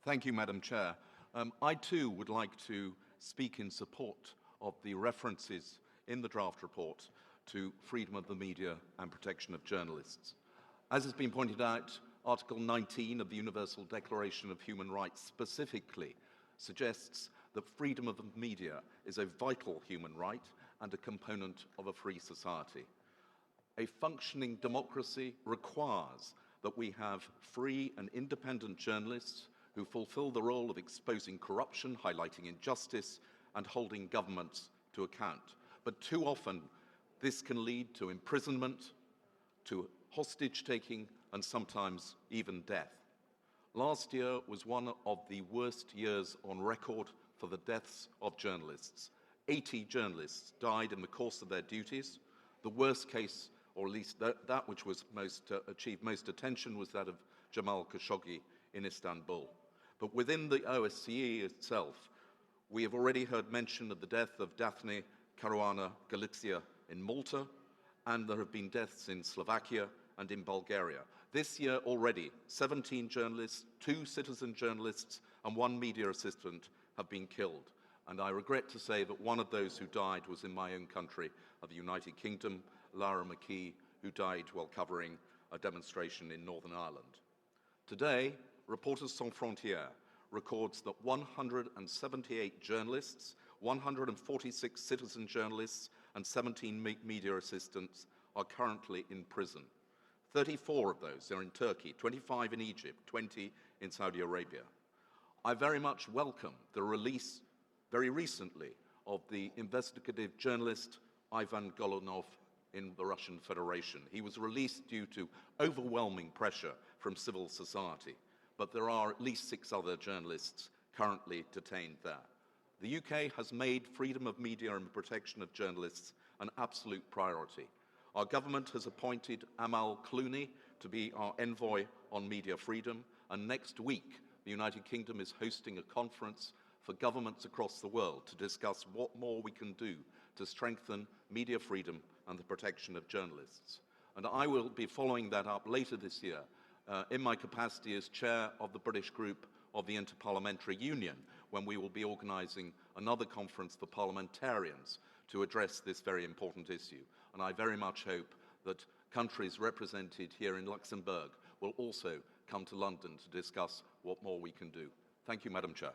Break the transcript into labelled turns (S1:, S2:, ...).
S1: Thank you, Madam Chair. I too would like to speak in support of the references in the draft report to freedom of the media and protection of journalists. As has been pointed out, Article 19 of the Universal Declaration of Human Rights specifically suggests that freedom of the media is a vital human right and a component of a free society. A functioning democracy requires that we have free and independent journalists who fulfill the role of exposing corruption, highlighting injustice, and holding governments to account. But too often, this can lead to imprisonment, to hostage-taking, and sometimes even death. Last year was one of the worst years on record for the deaths of journalists. 80 journalists died in the course of their duties. The worst case, or at least that which was achieved most attention, was that of Jamal Khashoggi in Istanbul. But within the OSCE itself, we have already heard mention of the death of Daphne Caruana Galizia in Malta, and there have been deaths in Slovakia and in Bulgaria. This year already, 17 journalists, 2 citizen journalists, and 1 media assistant have been killed. And I regret to say that one of those who died was in my own country of the United Kingdom, Lara McKee, who died while covering a demonstration in Northern Ireland. Today, Reporters Sans Frontières records that 178 journalists, 146 citizen journalists, and 17 media assistants are currently in prison. 34 of those are in Turkey, 25 in Egypt, 20 in Saudi Arabia. I very much welcome the release very recently of the investigative journalist Ivan Golunov in the Russian Federation. He was released due to overwhelming pressure from civil society, but there are at least 6 other journalists currently detained there. The UK has made freedom of media and protection of journalists an absolute priority. Our government has appointed Amal Clooney to be our envoy on media freedom, and next week the United Kingdom is hosting a conference for governments across the world to discuss what more we can do to strengthen media freedom and the protection of journalists. And I will be following that up later this year in my capacity as chair of the British group of the Interparliamentary Union, when we will be organising another conference for parliamentarians to address this very important issue. And I very much hope that countries represented here in Luxembourg will also come to London to discuss what more we can do. Thank you, Madam Chair.